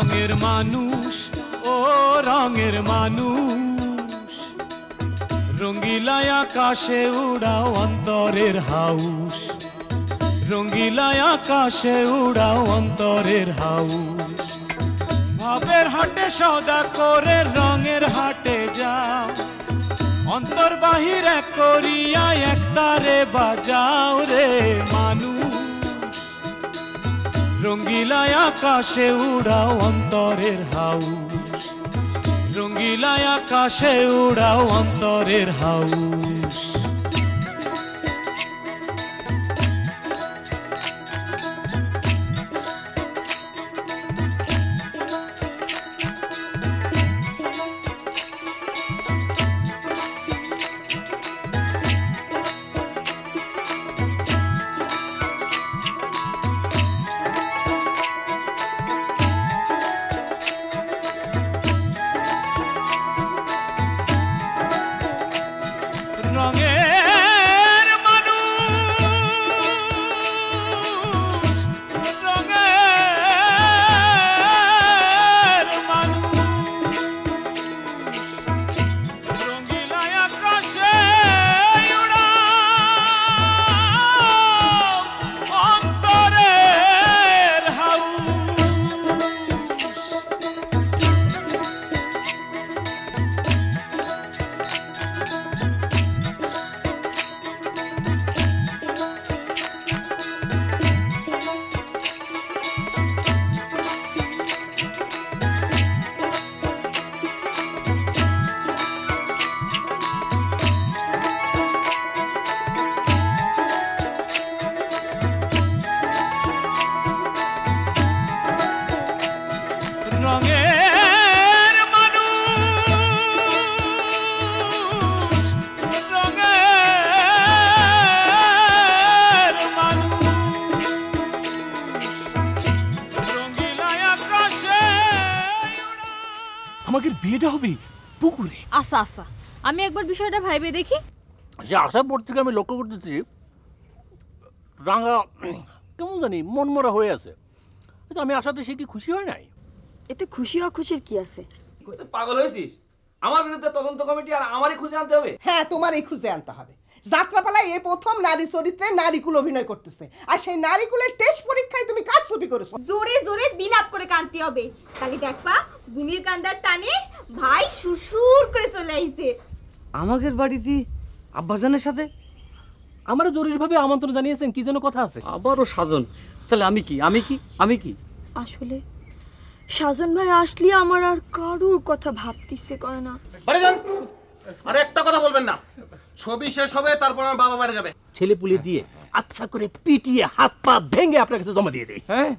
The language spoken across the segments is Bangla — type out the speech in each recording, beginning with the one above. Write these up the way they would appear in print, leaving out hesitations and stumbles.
রঙের মানুষ ও রঙের মানুষ রঙ্গিলায় আকাশে উড়াও অন্তরের হাউস রঙ্গিলায় আকাশে উড়াও অন্তরের হাউস ভাবের হাটে সওদা করে রঙের হাটে যাও অন্তর বাহির এক করিয়া একতারে বাজাও রে মানুষ রঙ্গিলায় আকাশে উড়াও অন্তরের হাউস রঙ্গিলায় আকাশে উড়াও অন্তরের হাউস আমাদের বিয়েটা হবে পুকুরে। আচ্ছা আচ্ছা আমি একবার বিষয়টা ভাইবে দেখি। সে আসার পর থেকে আমি লক্ষ্য করতেছি রাঙা কেমন জানি মনমরা হয়ে আছে। আমি আসাতে সে কি খুশি হয় নাই? এতে খুশি হওয়া খুশির কি আছে? পাগল হয়েছিস? আমার বিরুদ্ধে তদন্ত কমিটি আর আমারই খুঁজে আনতে হবে? হ্যাঁ তোমারই খুঁজে আনতে হবে। যাত্রাপালায় এই প্রথম নারী চরিত্রে নারীকুল অভিনয় করতেছে, আর সেই নারীকুলের টেস্ট পরীক্ষায় তুমি কারচুপি করেছো। জোরে জোরে বিলাপ করে কাঁদতে হবে, তাহলে দেখবা বুনির কান্দার টানে ভাই সুসুর করে চলে আইছে আমাদের বাড়িতে আব্বাজানের সাথে। আমারও জরুরিভাবে আমন্ত্রণ জানিয়েছেন, কি যেন কথা আছে। আবারও সাজন, তাহলে আমি কি আমি কি আমি কি? আসলে সাজন ভাই আসলে আমার আর কারোর কথা ভাবতে ইচ্ছে করে না। আর একটা কথা বলবেন না, ছবি শেষ হবে তারপর আমার বাবা বাড়ি যাবে। ছেলে পুলে দিয়ে আচ্ছা করে পিটিয়ে হাত পা ভেঙে আপনার কাছে জমা দিয়ে দেয়। হ্যাঁ,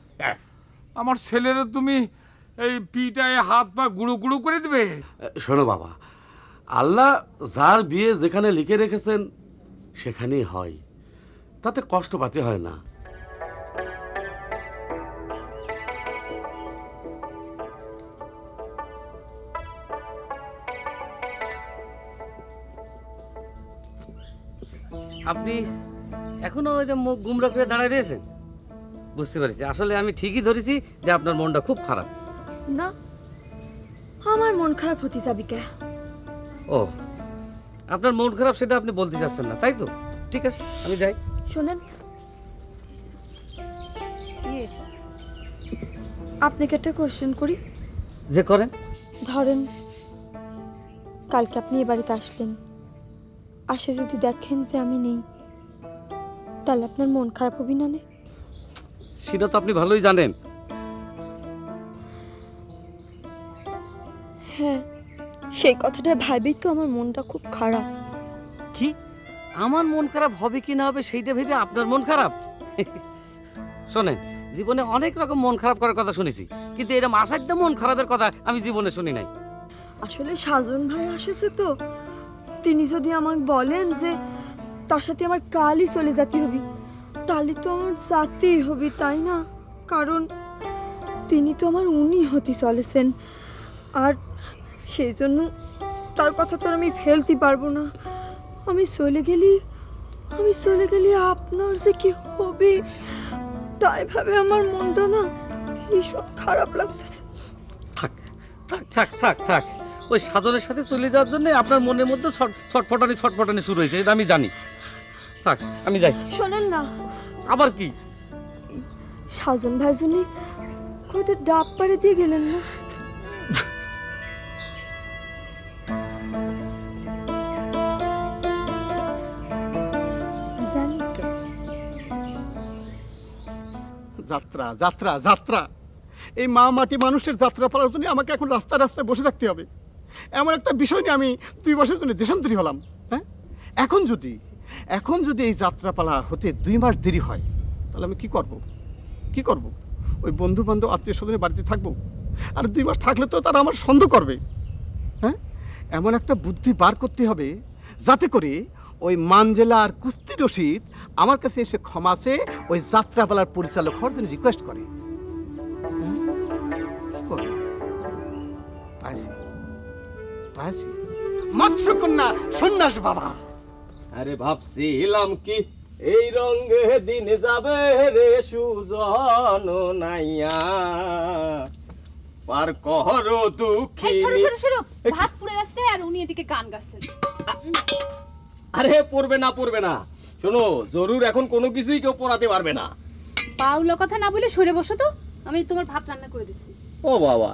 আমার ছেলের তুমি এই পিটায় হাত পা গুঁড়ো গুঁড়ো করে দিবে? শোনো বাবা, আল্লাহ যার বিয়ে যেখানে লিখে রেখেছেন সেখানেই হয়, তাতে কষ্ট পাতে হয় না। আপনি এখনো ওইটা মুখ গুমরা করে দাঁড়ায় রয়েছেন? বুঝতে পারছি, আসলে আমি ঠিকই ধরেছি যে আপনার মনটা খুব খারাপ। না, আমার মন খারাপ হতে যাবি কে? ও, আপনার মন খারাপ সেটা আপনি বলতে চাচ্ছেন না, তাই তো? ঠিক আছে, আমি যাই। শোনেন, আপনাকে একটা কোশ্চেন করি। যে করেন। ধরেন কালকে আপনি এ বাড়িতে আসলেন, আসে যদি দেখেন যে আমি নেই, তাহলে আপনার মন খারাপ হবে না? সেটা তো আপনি ভালোই জানেন। হ্যাঁ, সেই কথাটা ভাবেই তো আমার মনটা খুব খারাপ। কি আমার মন খারাপ হবে কি না হবে সেইটা ভেবে আপনার মন খারাপ? শোনেন, জীবনে অনেক রকম মন খারাপ করার কথা শুনেছি, কিন্তু এরকম আসাধ্য মন খারাপের কথা আমি জীবনে শুনি নাই। আসলে সাজন ভাই আসেছে তো, তিনি যদি আমাকে বলেন যে তার সাথে আমার কালই চলে যেতে হবে, তাহলে তো আমার যেতেই হবে, তাই না? কারণ তিনি তো আমার উনি হতে চলেছেন, আর সেই জন্য তার কথা তো আমি ফেলতে পারবো না। আমি চলে গেলে আপনার যে কি হবে তাই ভাবে আমার মনটা না ভীষণ খারাপ লাগতেছে। থাক থাক থাক থাক, ওই সাজনের সাথে চলে যাওয়ার জন্য আপনার মনের মধ্যে ছটফটানি শুরু হয়েছে, এটা আমি জানি। থাক, আমি যাই। শোনেন না, আবার কি? সাজন ভাইজনী কয়টা ডাব পাড়ে দিয়ে গেলেন না? জানি তো। যাত্রা যাত্রা যাত্রা, এই মা মাটি মানুষের যাত্রা পালার জন্য আমাকে এখন রাস্তায় রাস্তায় বসে থাকতে হবে। এমন একটা বিষয় নিয়ে আমি 2 মাসের জন্য দেশান্তরী হলাম। হ্যাঁ, এখন যদি এই যাত্রাপালা হতে 2 মাস দেরি হয়, তাহলে আমি কি করব? ওই বন্ধু বান্ধব আত্মীয় স্বজনের বাড়িতে থাকবো, আর 2 মাস থাকলে তো তারা আমার সন্দেহ করবে। হ্যাঁ, এমন একটা বুদ্ধি বার করতে হবে যাতে করে ওই মানজেলা আর কুস্তি রশিদ আমার কাছে এসে ক্ষমা চেয়ে ওই যাত্রাপালার পরিচালক হওয়ার জন্য রিকোয়েস্ট করে। মৎস্যকন্যা সন্ন্যাস বাবা। আরে ভাবছিলাম কি এই রঙে দিন যাবে রে সুজন নাইয়া, পার করো দুঃখী। ভাত পুড়ে যাচ্ছে আর উনি এদিকে গান গাচ্ছেন। আরে পড়বে না, শোনো, জরুর এখন কোনো কিছুই কেউ পড়াতে পারবে না। বাউলা কথা না বলে সরে বসো তো, আমি তোমার ভাত রান্না করে দিচ্ছি। ও বাবা,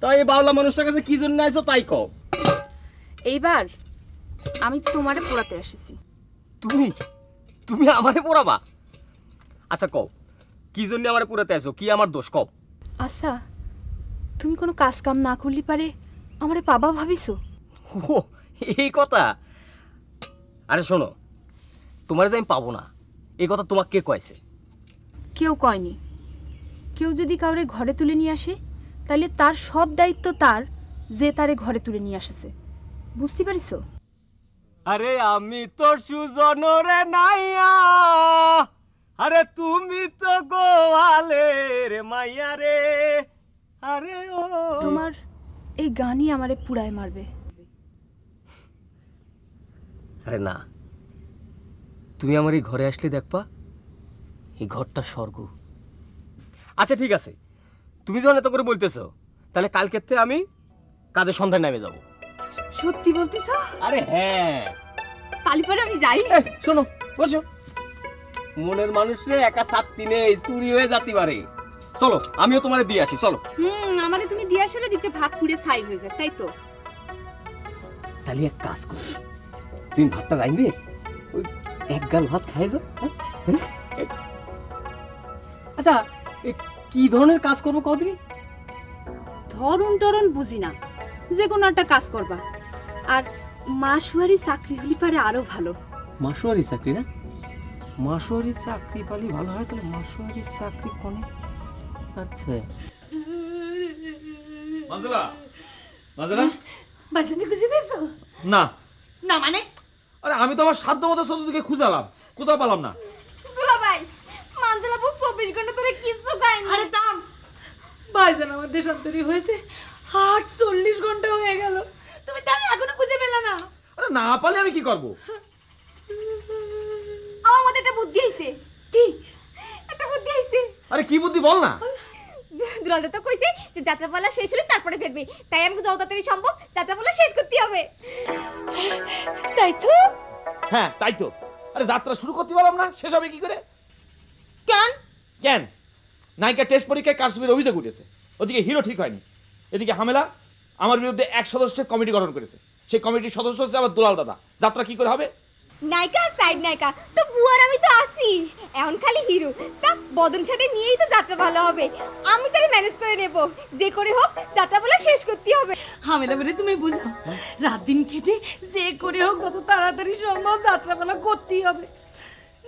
তাই বাউলা মানুষটার কাছে কি জন্য আইছো তাই কও। এইবার আমি তোমারে পোড়াতে এসেছি। তুমি আমারে পোড়াবা? আচ্ছা কও, কি জন্য আমারে পোড়াতে আইছো? কি আমার দোষ কও? আচ্ছা, তুমি কোনো কাজ কাম না করলি পারে আমারে বাবা ভাবিছো? ও এই কথা? আরে শোনো, তোমার যে আমি পাবো না এই কথা তোমাকে কে কয়েছে? কেউ কয়নি। কেউ যদি কাউরে ঘরে তুলে নিয়ে আসে, তাহলে তার সব দায়িত্ব তার, যে তারে ঘরে তুলে নিয়ে আসেছে। বুঝতে পারিছো? আরে আমি তো সুজনরে নাইয়া, আরে তুমি তো গোয়ালের মাইয়া রে। আরে ও তোমার এই গানই আমারে পুড়ায় মারবে। আরে না, তুমি আমার এই ঘরে আসলে দেখবা এই ঘরটা স্বর্গ। আচ্ছা ঠিক আছে, তুমি যখন এত করে বলতেছো, তাহলে কালকের থেকে আমি কাজের সন্ধান নামে যাব। সত্যি বলতেছ? আরে হ্যাঁ, তালি পরে আমি যাই। শোনো, বসো। মনের মানুষরে একা সাথী নেই, চুরি হয়ে যেতে পারে। চলো, আমিও তোমারে দিয়ে আসি, চলো। আমারে তুমি দিয়ে আসলে দিতে ভাত পুড়ে ছাই হয়ে যায়, তাই তো? তাহলে এক কাজ করো, তুমি ভাতটা রাইন্দে ওই এক গাল ভাত খাই যাও। আচ্ছা, কি ধরনের কাজ করবো কদিন? ধরন বুঝি না, যে কোনো একটা কাজ করবা। আর মাসুয়ারি চাকরি হলি পারে আরো ভালো। মাসুয়ারি চাকরি না? মাসুয়ারি চাকরি পালি ভালো হয়, তাহলে মাসুয়ারি চাকরি কোনে? আচ্ছা মানজেলা বাজানে খুঁজে পেয়েছো? না না মানে? আরে আমি তো আমার সাধ্য মতো চতুর্দিকে খুঁজালাম, কোথাও পেলাম না। দুলা ভাই, মানজেলা বউ 24 ঘন্টা ধরে কিছু খায়নি। আরে থাম, ভাইজান আমার দেশান্তরী হয়েছে 48 ঘন্টা হয়ে গেল, তুমি তাহলে এখনো খুঁজে পেলে না? আরে না পালে আমি কি করব? আমার মধ্যে একটা বুদ্ধি আইছে। কি? একটা বুদ্ধি আইছে। আরে কি বুদ্ধি বল না। দুলালদা তো কইছে যে যাত্রাপালা শেষ হলে তারপরে ফিরবে, তাই আমাকে যত তাড়াতাড়ি সম্ভব যাত্রাপালা শেষ করতে হবে। তাই তো? হ্যাঁ তাই তো। আরে যাত্রা শুরু করতে পারলাম না, শেষ হবে কি করে? কেন নায়িকা টেস্ট পরীক্ষায় কারচুপির অভিযোগ উঠেছে, ওদিকে হিরো ঠিক হয়নি, এদিকে হামেলা আমার বিরুদ্ধে 1 সদস্যের কমিটি গঠন করেছে। সেই কমিটির সদস্য হচ্ছে আমার দুলাল দাদা। যাত্রা কি করে হবে? নায়িকা সাইড নায়িকা তো বুয়ার আমি তো আছি, এখন খালি হিরো। তা বদন সাথে নিয়েই তো যাত্রা ভালো হবে। আমি তারে ম্যানেজ করে নেব, যে করে হোক যাত্রাপালা শেষ করতে হবে। হামেলা বলে তুমি বুঝো, রাত দিন খেটে যে করে হোক যত তাড়াতাড়ি সম্ভব যাত্রাপালা করতেই হবে,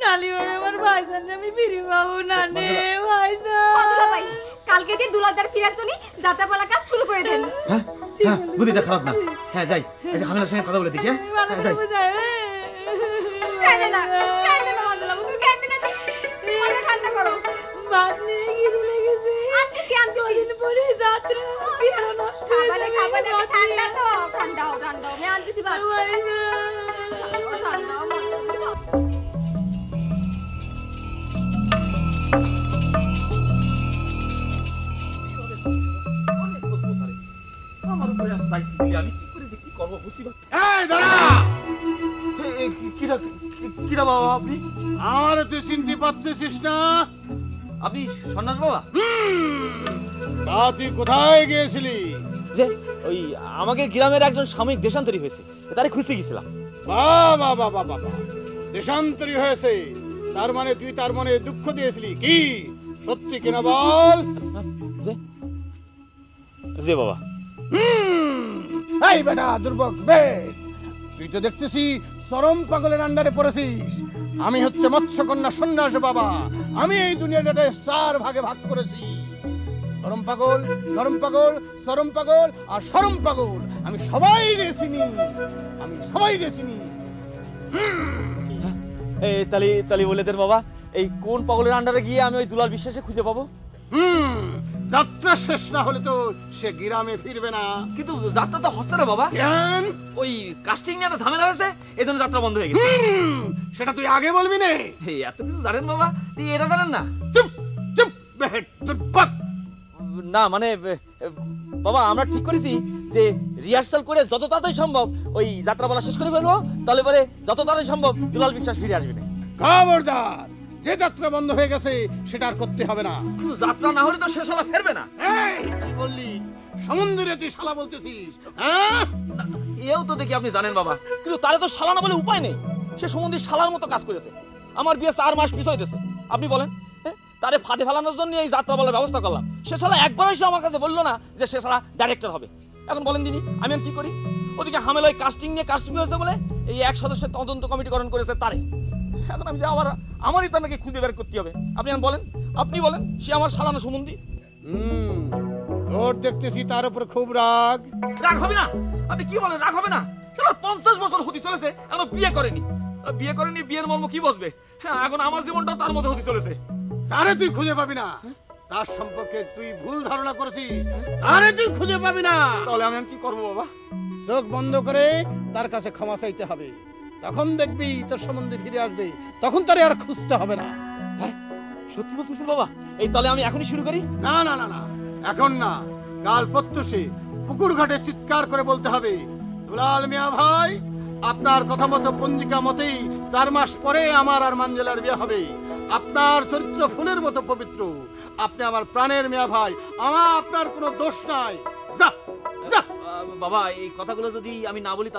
নালি ওরে আমার ভাইজান আমি ফিরে পাবো না নে ভাইজান। দুলা ভাই, কালকে দিয়ে দুলাদার ফিরার জন্য যাত্রাপালা কাজ শুরু করে দেন। হ্যাঁ বুদ্ধিটা খারাপ না। হ্যাঁ যাই, হামেলার সঙ্গে কথা বলে দেখি। হ্যাঁ যাই। কাঁদে না মানজেলা, তুমি কাঁদে না, মাথা ঠান্ডা করো। ভাত নিয়ে গিয়ে লেগেছে, কদিন পরে যাত্রা বিহারা নষ্ট হয়ে খাবারে ঠান্ডা তো ঠান্ডাও আমি আনতেছি ভাত। ঠান্ডা এই দাঁড়া! কিরা বাবা আপনি? আর তুই চিনতে পারতেছিস না? আপনি সন্ন্যাস বাবা? তা তুই কোথায় গিয়েছিলি? যে ওই আমাকে গ্রামের একজন সাময়িক দেশান্তরী হয়েছে, তারে খুঁজতে গেছিলাম। বাবা বাবা বাবা, দেশান্তরী হয়েছে তার মানে তুই তার মনে দুঃখ দিয়েছিলি কি? সত্যি কিনা বল। জি বাবা। এই বেটা দুর্বক বেশ, তুই তো দেখতেছি চরম পাগলের আন্ডারে পড়েছিস। আমি হচ্ছে মৎস্যকন্যা সন্ন্যাস বাবা। আমি এই দুনিয়াটাকে 4 ভাগে ভাগ করেছি, চরম পাগল, নরম পাগল, চরম পাগল আর সরম পাগল। আমি সবাই চিনি, আমি সবাই চিনি। তালি বলে দেন বাবা, এই কোন পাগলের আন্ডারে গিয়ে আমি ওই দুলাল বিশ্বাসে খুঁজে পাবো? যাত্রা শেষ না হলে তো সে গ্রামে ফিরবে না। কিন্তু যাত্রা তো হচ্ছে না বাবা। কেন? ওই কাস্টিং নিয়ে একটা ঝামেলা হয়েছে, এই জন্য যাত্রা বন্ধ হয়ে গেছে। সেটা তুই আগে বলবি না? এত কিছু জানেন বাবা, তুই এটা জানেন না? চুপ চুপ বেহেট দুর্বক। না মানে বাবা, আমরা ঠিক করেছি যে রিহার্সাল করে যত তাড়াতাড়ি সম্ভব ওই যাত্রা বলা শেষ করে ফেলবো, তাহলে পরে যত তাড়াতাড়ি সম্ভব দুলাল বিশ্বাস ফিরে আসবে না। খবরদার, যে যাত্রা বন্ধ হয়ে গেছে সেটা আর করতে হবে না। কিন্তু যাত্রা না হলে তো সে শালা ফিরবে না। এই কি বললি? সমুদ্রে তুই শালা বলতেছিস? হ্যাঁ, এও তো দেখি আপনি জানেন বাবা, কিন্তু তারে তো শালা না বলে উপায় নেই। সে সমুদ্রের শালার মতো কাজ করেছে। আমার বিয়ে 4 মাস পিছ হইতেছে। আপনি বলেন, তারে ফাঁদে ফেলানোর জন্য এই যাত্রা বলার ব্যবস্থা করলাম। সে শালা একবার এসে আমার কাছে বললো না যে সে শালা ডাইরেক্টর হবে। এখন বলেন দিনি আমি কি করি? ওদিকে হামেল ওই কাস্টিং নিয়ে কাস্টিং হয়েছে বলে এই 1 সদস্যের তদন্ত কমিটি গঠন করেছে তারে। এখন আমি যে আমারই তার নাকি খুঁজে বের করতে হবে। আপনি বলেন, আপনি বলেন, সে আমার শালা না সুমন্দি? তোর দেখতেছি তার উপর খুব রাগ। রাগ হবে না? আপনি কি বলেন রাগ হবে না? শালা 50 বছর হতে চলেছে, এখনো বিয়ে করেনি। বিয়ে করেনি, বিয়ের মর্ম কি বসবে? হ্যাঁ, এখন আমার জীবনটাও তার মধ্যে হতে চলেছে। তারে তুই খুঁজে পাবি না। তার সম্পর্কে তুই ভুল ধারণা করেছিস। তারে তুই খুঁজে পাবি না। তাহলে আমি কি করব বাবা? চোখ বন্ধ করে তার কাছে ক্ষমা চাইতে হবে। তখন দেখবি তোর সম্বন্ধে ফিরে আসবে। তখন তারে আর খুঁজতে হবে না। হ্যাঁ, সত্যি বলতেছেন বাবা? এই তাহলে আমি এখনই শুরু করি? না না না না, এখন না, কাল প্রত্যুষে পুকুর ঘাটে চিৎকার করে বলতে হবে, দুলাল মিয়া ভাই, আপনার কথা মতো পঞ্জিকা মতেই 4 মাস পরে আমার আর মাঞ্জেলার বিয়ে হবে। আপনার চরিত্র ফুলের মতো পবিত্র। আপনি আমার প্রাণের মিয়া ভাই, আপনার কোনো দোষ নাই। যা যা বাবা, এই কথাগুলো যদি আমি না বলি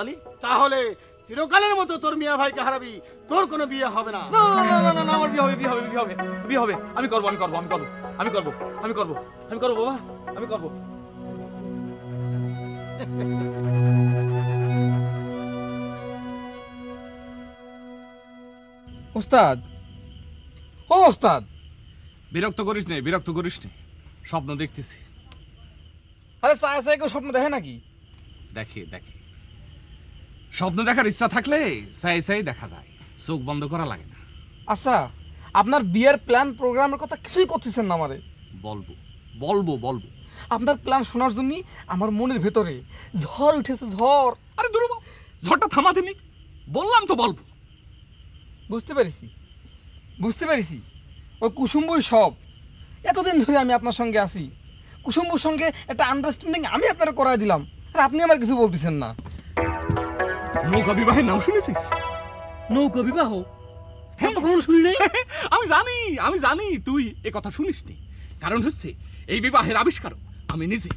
তাহলে চিরকালের মতো তোর মিয়া ভাইকে হারাবি। তোর কোনো বিয়ে হবে না। না না না না, আমার বিয়ে হবে, বিয়ে হবে, বিয়ে হবে, বিয়ে হবে। আমি করব, আমি করব, আমি করব, আমি করব, আমি করব, আমি করব বাবা, আমি করব। ওস্তাদ, ও ওস্তাদ, বিরক্ত করিস নে, বিরক্ত করিস নে। স্বপ্ন দেখতেছি। আরে সায় সায় কেউ স্বপ্ন দেখে নাকি? দেখে দেখে। স্বপ্ন দেখার ইচ্ছা থাকলে সাই সাই দেখা যায়, চোখ বন্ধ করা লাগে না। আচ্ছা, আপনার বিয়ের প্ল্যান প্রোগ্রামের কথা কিছুই করতেছেন না আমারে? বলবো বলবো বলবো। আপনার প্ল্যান শোনার জন্য আমার মনের ভেতরে ঝড় উঠেছে, ঝড়। আরে দূর, ঝড়টা থামাতে নি, বললাম তো বলবো। বুঝতে পেরেছি, বুঝতে পেরেছি। ওই কুসুম্বই সব। এতদিন ধরে আমি আপনার সঙ্গে আছি, কুসুম্বুর সঙ্গে একটা আন্ডারস্ট্যান্ডিং আমি আপনারা করাই দিলাম, আর আপনি আমার কিছু বলতেছেন না। নৌকা বিবাহের নাম শুনেছিস? নৌকা বিবাহ? হ্যাঁ, কখনো শুনি নাই। আমি জানি, আমি জানি তুই এ কথা শুনিসনি। কারণ হচ্ছে এই বিবাহের আবিষ্কারক আমি নিজে।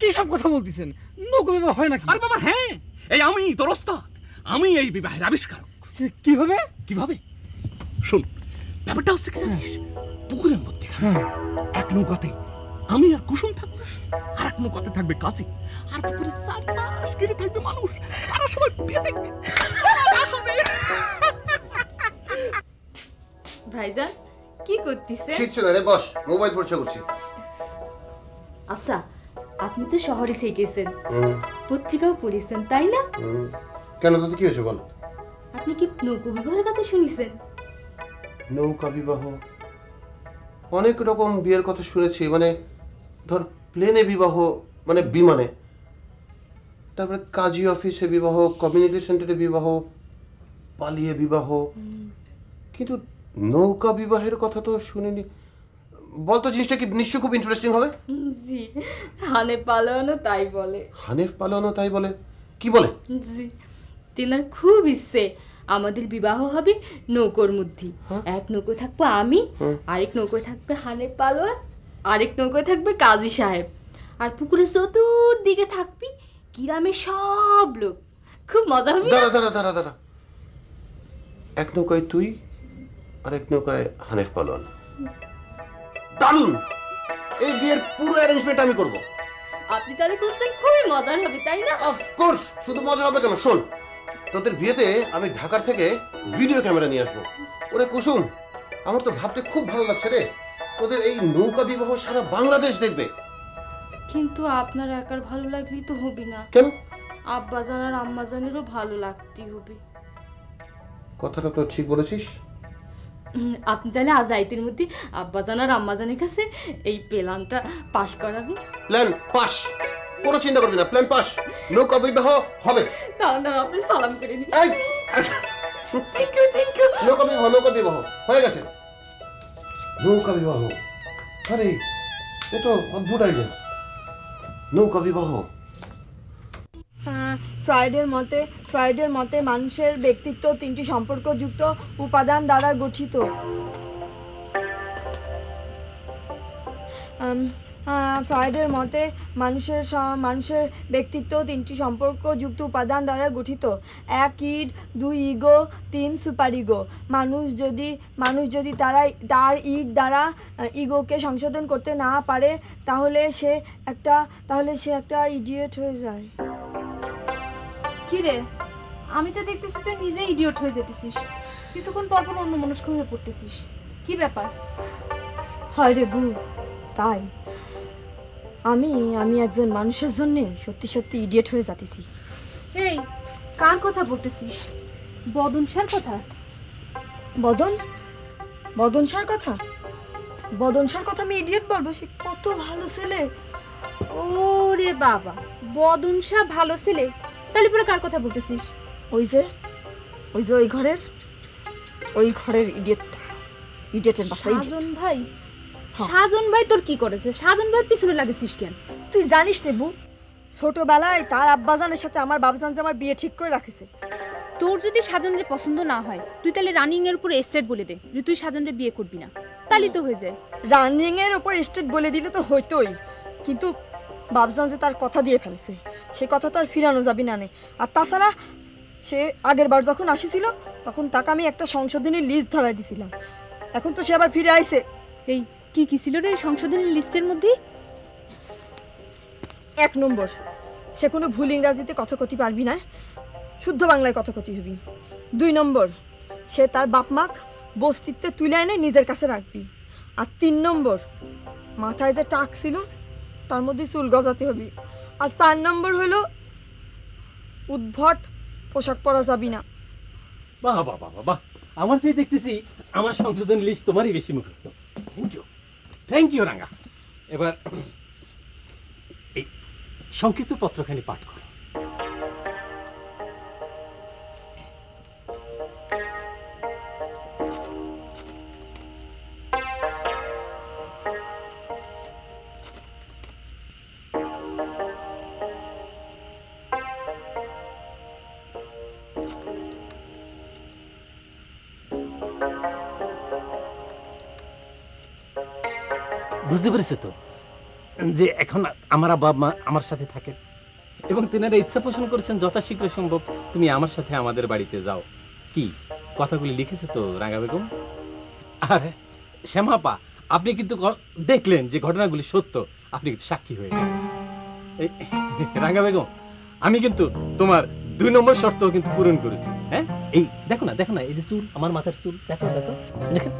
কি সব কথা বলতেছেন? নৌকা বিবাহ হয় নাকি? আরে বাবা হ্যাঁ, এই আমি তোর ওস্তাদ, আমি এই বিবাহের আবিষ্কারক। কিভাবে? কিভাবে শোন, ব্যাপারটা হচ্ছে কি জানিস? পুকুরের মধ্যে এক নৌকাতে আমি আর কুসুম থাকবে, আর এক নৌকাতে থাকবে কাজী, আর পুকুরে 4 মাস ঘিরে থাকবে মানুষ। তারা সবাই বিয়ে দেখবে। ভাইজান কি করতেছে? কিচ্ছু না রে, বস, মোবাইল পরিচয় করছি। আচ্ছা, আপনি তো শহরে থেকেছেন, পত্রিকাও পড়েছেন, তাই না? কেন, তোর কি হয়েছে বল? আপনি কি নৌকা বিবাহের কথা শুনেছেন? নৌকা বিবাহ? অনেক রকম বিয়ের কথা শুনেছি, মানে ধর প্লেনে বিবাহ, মানে বিমানে, তারপরে কাজী অফিসে বিবাহ, কমিউনিটি সেন্টারে বিবাহ, পালিয়ে বিবাহ, কিন্তু নৌকা বিবাহের কথা তো শুনিনি। বলতো জিনিসটা কি নিশ্চয়ই খুব ইন্টারেস্টিং হবে। জি, হানিফ পালানো তাই বলে। হানিফ পালানো তাই বলে? কি বলে? জি, তেনার খুব ইচ্ছে আমাদের বিবাহ হবে নৌকোর মধ্যে। এক নৌকো থাকবো আমি, আরেক নৌকো থাকবে হানিফ পালোয়ার, আরেক নৌকো থাকবে কাজী সাহেব, আর পুকুরের চতুর্দিকে থাকবি গ্রামের সব লোক। খুব মজা হবে। দাঁড়া দাঁড়া দাঁড়া দাঁড়া, এক নৌকায় তুই আর এক নৌকায় হানিফ পালোয়ান। দারুণ! এই বিয়ের পুরো অ্যারেঞ্জমেন্ট আমি করব। আপনি তাহলে করছেন, খুবই মজার হবে তাই না? অফকোর্স, শুধু মজা হবে কেন, শোন, তোদের বিয়েতে আমি ঢাকার থেকে ভিডিও ক্যামেরা নিয়ে আসবো। ওরে কুসুম, আমার তো ভাবতে খুব ভালো লাগছে রে, তোদের এই নৌকা বিবাহ সারা বাংলাদেশ দেখবে। কিন্তু আপনার একার ভালো লাগলেই তো হবে না। কেন? আব্বাজান আর আম্মাজানেরও ভালো লাগতেই হবে। কথাটা তো ঠিক বলেছিস। আপনি তাহলে আজ রাইতের মধ্যে আব্বাজান আর আম্মাজানের কাছে এই প্ল্যানটা পাস করাবেন। প্ল্যান পাস, কোনো চিন্তা করবি না, প্ল্যান পাস, নৌকা বিবাহ হবে। তাহলে আপনি সালাম করে নিন। নৌকা বিবাহ হয়ে গেছে। নৌকা বিবাহ, আরে এ তো অদ্ভুত আইডিয়া। নৌকা বিবাহ। ফ্রয়েডের মতে মানুষের ব্যক্তিত্ব 3টি সম্পর্কযুক্ত উপাদান দ্বারা গঠিত। ফ্রয়েডের মতে মানুষের ব্যক্তিত্ব 3টি সম্পর্কযুক্ত উপাদান দ্বারা গঠিত। 1 ইড, 2 ইগো, 3 সুপার ইগো। মানুষ যদি তার ইড দ্বারা ইগোকে সংশোধন করতে না পারে তাহলে সে একটা ইডিয়েট হয়ে যায়। কি রে, আমি তো দেখতেছি তুই নিজে ইডিয়ট হয়ে যেতেছিস, কিছুক্ষণ পর পর অন্যমনস্ক হয়ে পড়তেছিস। কি ব্যাপার? হয় রে বু, তাই আমি একজন মানুষের জন্য সত্যি ইডিয়েট হয়ে যাতেছি। এই, কার কথা বলতেছিস? বদন স্যার কথা? বদন স্যার কথা আমি ইডিয়েট বলবো? সে কত ভালো ছেলে। ওরে বাবা, বদন শাহ ভালো ছেলে, তাহলে পরে কার কথা বলতেছিস? ওই যে ওই ঘরের ইডিয়েটের বাচ্চা। সাজন ভাই তোর কি করেছে? সাজন ভাইয়ের পিছনে লাগেছিস কেন? তুই জানিস নে বু, ছোটবেলায় তার আব্বাজানের সাথে আমার বাবাজান যে আমার বিয়ে ঠিক করে রাখেছে। তোর যদি সাজনের পছন্দ না হয়, তুই তাহলে রানিং এর উপর এস্টেট বলে দে যে তুই সাজনের বিয়ে করবি না, তাহলে তো হয়ে যায়। রানিং এর উপর এস্টেট বলে দিলে তো হইতোই, কিন্তু বাবজান যে তার কথা দিয়ে ফেলেছে, সে কথা তো আর ফিরানো যাবি না। আর তাছাড়া সে আগের বার যখন আসিছিল তখন তাকে আমি একটা সংশোধনী লিস্ট ধরাই দিছিলাম, এখন তো সে আবার ফিরে আইছে। এই কি ছিল রে সংশোধনী লিস্টের মধ্যে? 1 নম্বর, সে কোনো ভুল ইংরাজিতে কথা কতি পারবি না, শুদ্ধ বাংলায় কথা কতি হবি। 2 নম্বর, সে তার বাপ মাক বস্তিতে তুলে এনে নিজের কাছে রাখবি। আর 3 নম্বর, মাথায় যে টাক ছিল তার মধ্যে চুল গজাতে হবি। আর 4 নম্বর হলো উদ্ভট পোশাক পরা যাবি না। বাহ বাহ বাহ বাহ, আমার চেয়ে দেখতেছি আমার সংশোধন লিস্ট তোমারই বেশি মুখস্থ। থ্যাংক ইউ রাঙ্গা। এবার এই সংক্ষিপ্ত পত্রখানি পাঠ করো। বুঝতে পেরেছো তো যে এখন আমার বাবা মা আমার সাথে থাকে এবং তেনারা ইচ্ছা পোষণ করেছেন যথাশীঘ্র সম্ভব তুমি আমার সাথে আমাদের বাড়িতে যাও। কি কথাগুলি লিখেছে তো রাঙ্গা বেগম? আর শ্যামাপা, আপনি কিন্তু দেখলেন যে ঘটনাগুলি সত্য, আপনি কিন্তু সাক্ষী হয়ে গেলেন। রাঙ্গা বেগম, আমি কিন্তু তোমার 2 নম্বর শর্ত কিন্তু পূরণ করেছি। হ্যাঁ, এই দেখো না এই যে চুল, আমার মাথার চুল, দেখো দেখেন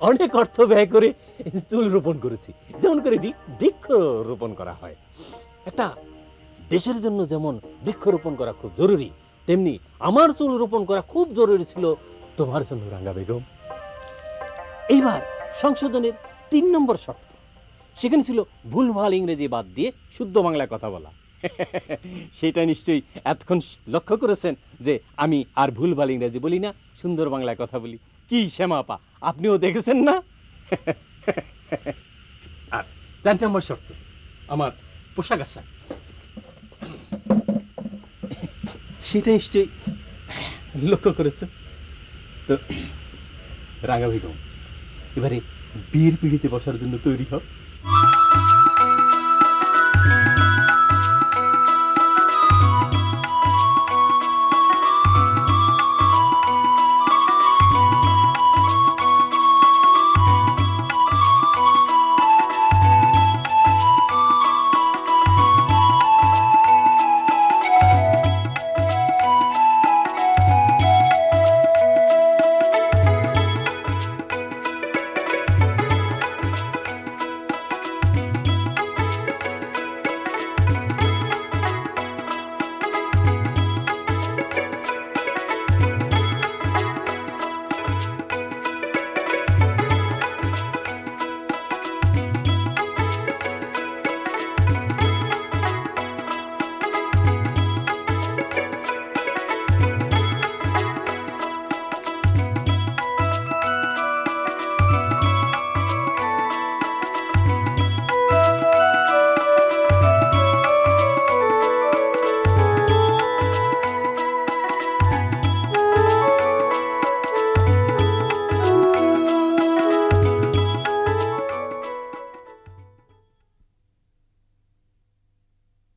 অনেক অর্থ ব্যয় করে চুল রোপণ করেছি, যেমন করে বৃক্ষ রোপণ করা হয়। একটা দেশের জন্য যেমন বৃক্ষ রোপণ করা খুব জরুরি, তেমনি আমার চুল রোপণ করা খুব জরুরি ছিল তোমার জন্য রাঙ্গা বেগম। এইবার সংশোধনের 3 নম্বর শর্ত, সেখানে ছিল ভুলভাল ইংরেজি বাদ দিয়ে শুদ্ধ বাংলায় কথা বলা। সেটা নিশ্চয়ই এতক্ষণ লক্ষ্য করেছেন যে আমি আর ভুলভাল ইংরেজি বলি না, সুন্দর বাংলায় কথা বলি। কি শ্যামাপা, আপনিও দেখেছেন না? আর জানতে আমার শর্ত, আমার পোশাক আশাক সেটা নিশ্চয়ই লক্ষ্য করেছ। তো রাঙা বেগম, এবারে বিয়ের পিড়িতে বসার জন্য তৈরি হও।